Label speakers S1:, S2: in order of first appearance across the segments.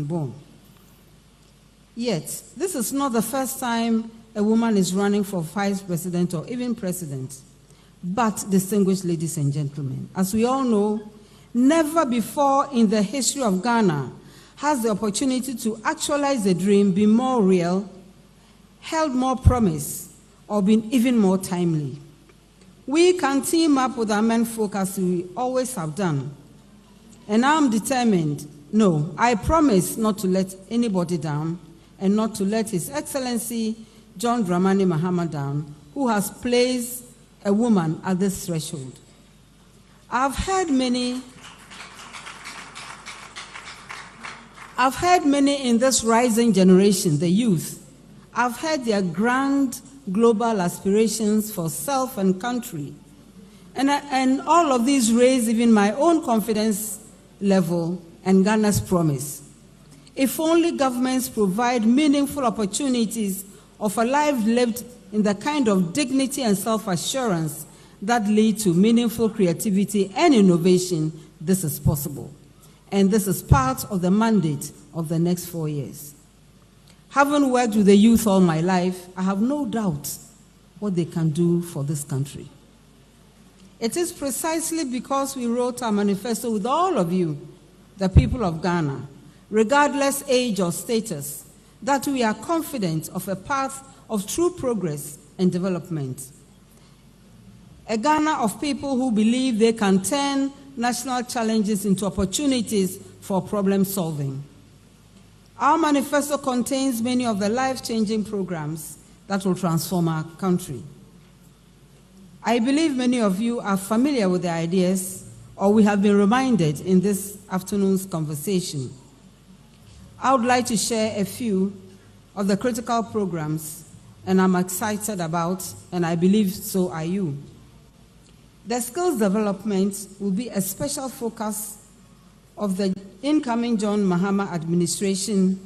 S1: born. Yet, this is not the first time a woman is running for vice president or even president. But, distinguished ladies and gentlemen, as we all know, never before in the history of Ghana has the opportunity to actualize the dream been more real, held more promise, or been even more timely. We can team up with our men folk as we always have done. And I'm determined, no, I promise not to let anybody down and not to let His Excellency John Dramani Mahama down, who has placed a woman at this threshold. I've heard many in this rising generation, the youth. I've heard their grand global aspirations for self and country. And all of these raise even my own confidence level and Ghana's promise. If only governments provide meaningful opportunities of a life lived in the kind of dignity and self-assurance that lead to meaningful creativity and innovation, this is possible. And this is part of the mandate of the next 4 years. Having worked with the youth all my life, I have no doubt what they can do for this country. It is precisely because we wrote our manifesto with all of you, the people of Ghana, regardless age or status, that we are confident of a path of true progress and development. A Ghana of people who believe they can turn national challenges into opportunities for problem solving. Our manifesto contains many of the life-changing programs that will transform our country. I believe many of you are familiar with the ideas, or we have been reminded in this afternoon's conversation. I would like to share a few of the critical programs, and I'm excited about, and I believe so are you. The skills development will be a special focus of the incoming John Mahama administration,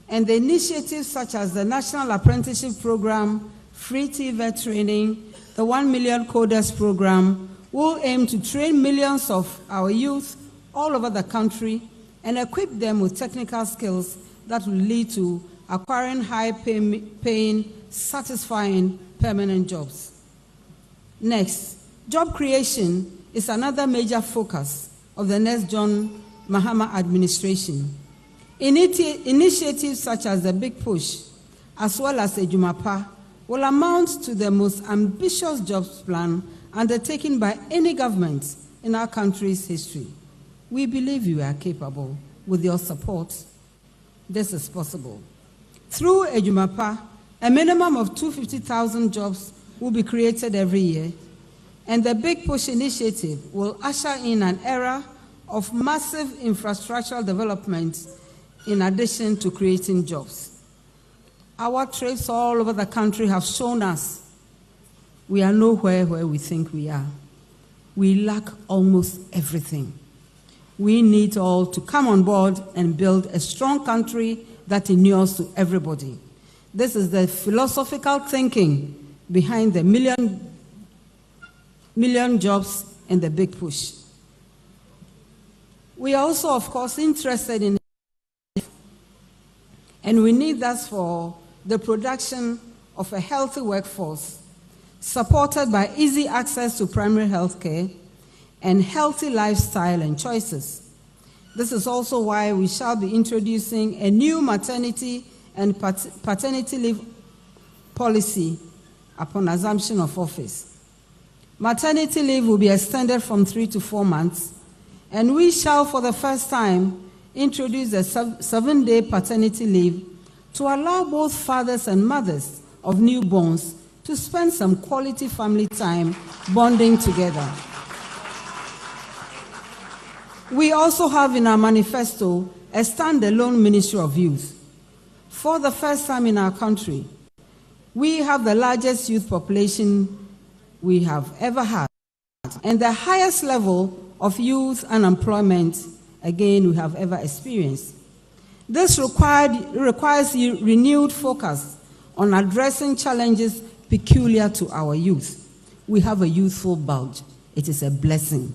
S1: and the initiatives such as the National Apprenticeship Program, free TVET training, the 1 Million Coders Program will aim to train millions of our youth all over the country and equip them with technical skills that will lead to acquiring high-paying, satisfying, permanent jobs. Next, job creation is another major focus of the next John Mahama administration. Initiatives such as the Big Push, as well as the Jumapa, will amount to the most ambitious jobs plan undertaken by any government in our country's history. We believe you are capable. With your support, this is possible. Through Ejumapa, a minimum of 250,000 jobs will be created every year, and the Big Push initiative will usher in an era of massive infrastructural development in addition to creating jobs. Our trips all over the country have shown us we are nowhere where we think we are. We lack almost everything. We need all to come on board and build a strong country that inures to everybody. This is the philosophical thinking behind the million jobs and the Big Push. We are also, of course, interested in, and we need that for the production of a healthy workforce, supported by easy access to primary health care and healthy lifestyle and choices. This is also why we shall be introducing a new maternity and paternity leave policy upon assumption of office. Maternity leave will be extended from 3 to 4 months, and we shall, for the first time, introduce a 7-day paternity leave to allow both fathers and mothers of newborns to spend some quality family time bonding together. We also have in our manifesto a standalone Ministry of Youth. For the first time in our country, we have the largest youth population we have ever had, and the highest level of youth unemployment, again, we have ever experienced. This requires renewed focus on addressing challenges peculiar to our youth. We have a youthful bulge. It is a blessing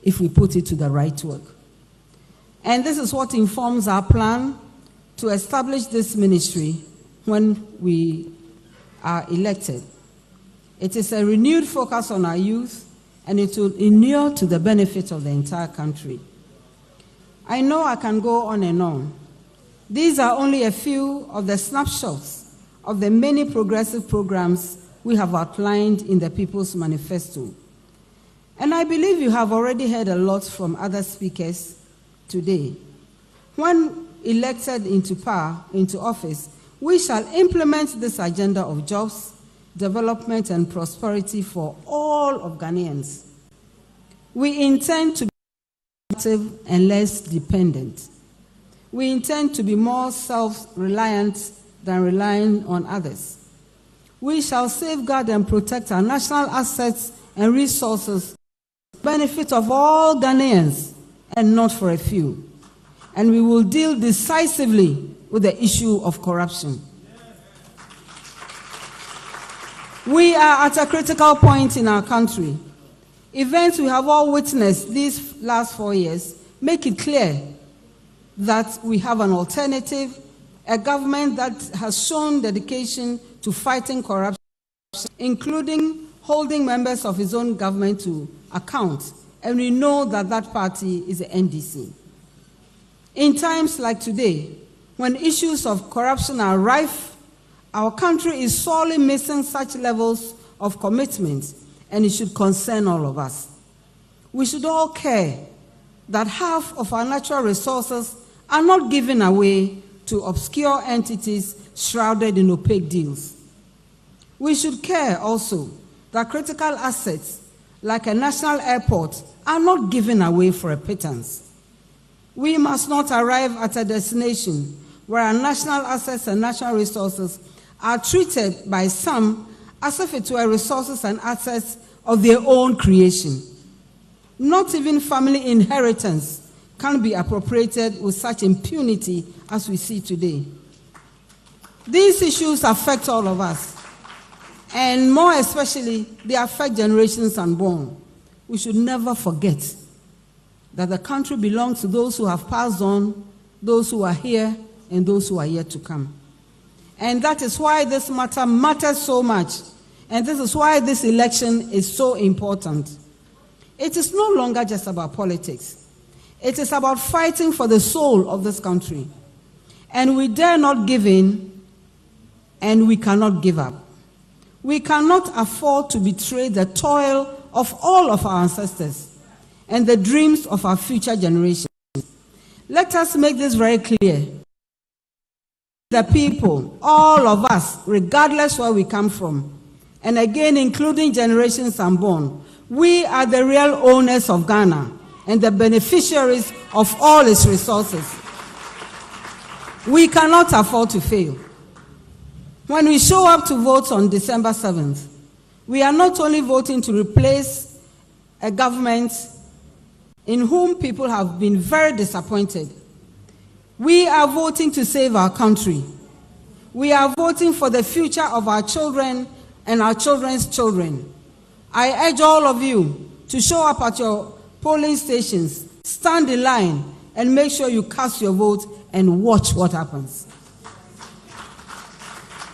S1: if we put it to the right work. And this is what informs our plan to establish this ministry when we are elected. It is a renewed focus on our youth, and it will inure to the benefit of the entire country. I know I can go on and on. These are only a few of the snapshots of the many progressive programs we have outlined in the People's Manifesto. And I believe you have already heard a lot from other speakers today. When elected into power, into office, we shall implement this agenda of jobs, development, and prosperity for all of Ghanaians. We intend to be active and less dependent. We intend to be more self-reliant than relying on others. We shall safeguard and protect our national assets and resources for the benefit of all Ghanaians and not for a few. And we will deal decisively with the issue of corruption. We are at a critical point in our country. Events we have all witnessed these last 4 years make it clear that we have an alternative, a government that has shown dedication to fighting corruption, including holding members of its own government to account. And we know that that party is the NDC. In times like today, when issues of corruption are rife, our country is sorely missing such levels of commitment, and it should concern all of us. We should all care that half of our natural resources are not given away to obscure entities shrouded in opaque deals. We should care also that critical assets, like a national airport, are not given away for a pittance. We must not arrive at a destination where our national assets and natural resources are treated by some as if it were resources and assets of their own creation. Not even family inheritance can be appropriated with such impunity as we see today. These issues affect all of us, and more especially, they affect generations unborn. We should never forget that the country belongs to those who have passed on, those who are here, and those who are yet to come. And that is why this matter matters so much. And this is why this election is so important. It is no longer just about politics. It is about fighting for the soul of this country. And we dare not give in, and we cannot give up. We cannot afford to betray the toil of all of our ancestors and the dreams of our future generations. Let us make this very clear. The people, all of us, regardless where we come from, and again, including generations unborn, we are the real owners of Ghana and the beneficiaries of all its resources. We cannot afford to fail. When we show up to vote on December 7th, we are not only voting to replace a government in whom people have been very disappointed. We are voting to save our country. We are voting for the future of our children and our children's children. I urge all of you to show up at your polling stations, stand in line, and make sure you cast your vote and watch what happens.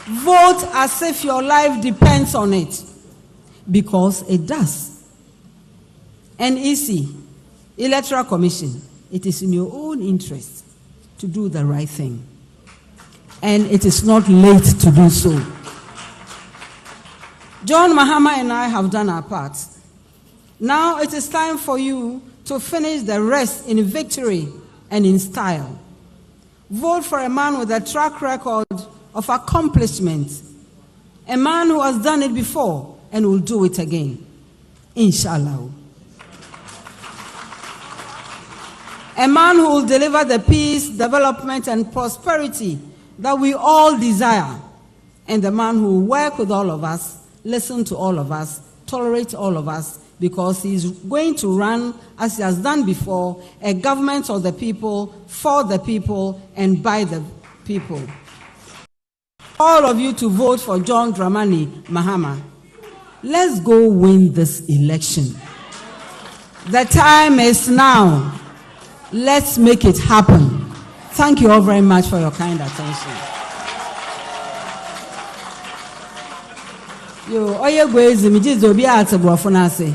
S1: Vote as if your life depends on it, because it does. NEC, Electoral Commission, it is in your own interest to do the right thing. And it is not late to do so. John Mahama and I have done our part. Now it is time for you to finish the rest in victory and in style. Vote for a man with a track record of accomplishment, a man who has done it before and will do it again, inshallah. A man who will deliver the peace, development, and prosperity that we all desire, and the man who will work with all of us, listen to all of us, tolerate all of us, because he is going to run, as he has done before, a government of the people, for the people, and by the people. All of you to vote for John Dramani Mahama. Let's go win this election. The time is now. Let's make it happen. Thank you all very much for your kind attention. Yo, oye gwezi mi jizo bi ate brofo na ase.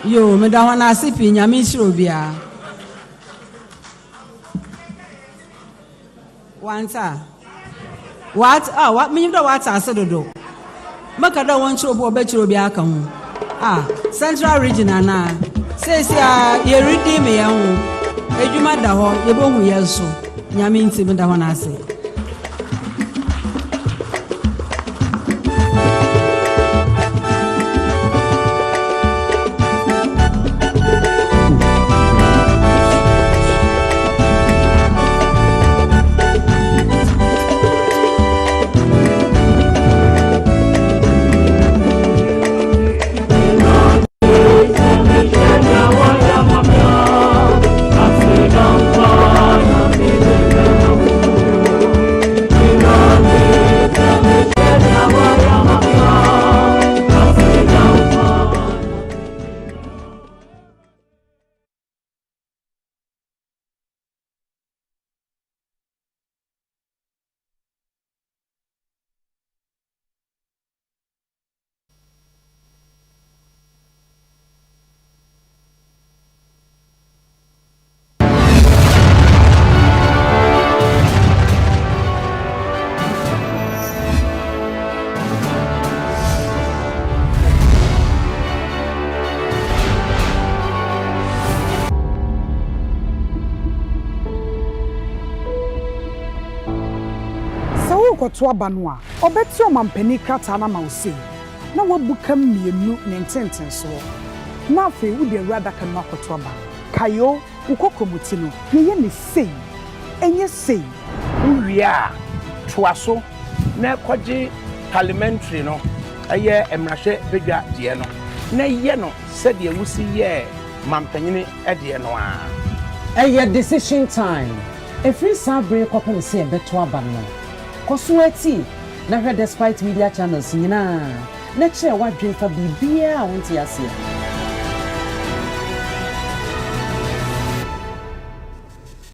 S1: Yo, me da ho na ase pi nyame hiro bia. Wanta. What me do what ase dodo. Maka da won chiro bo be chiro bia aka ho. Central region na. Say ye redeem ye ho. Ejuma da ho ye bo hu ye so. Nyame nti me da ho na ase.
S2: To abanwa obeti o mampani krata na ma ose na wabuka mienu ne ntenten so na afi wo de rada kan makoto aba kayo ukokomuti no ye ne sei enye sei
S3: uwia toaso na kwaje parliamentary no eye emrahwe bedwa de no na ye no said ye wusi ye mampanyini de no a
S4: eye decision time every sabre kopem se beto aba no Kosueti, na despite media channels, na che wadwe fa bibia wonti ase.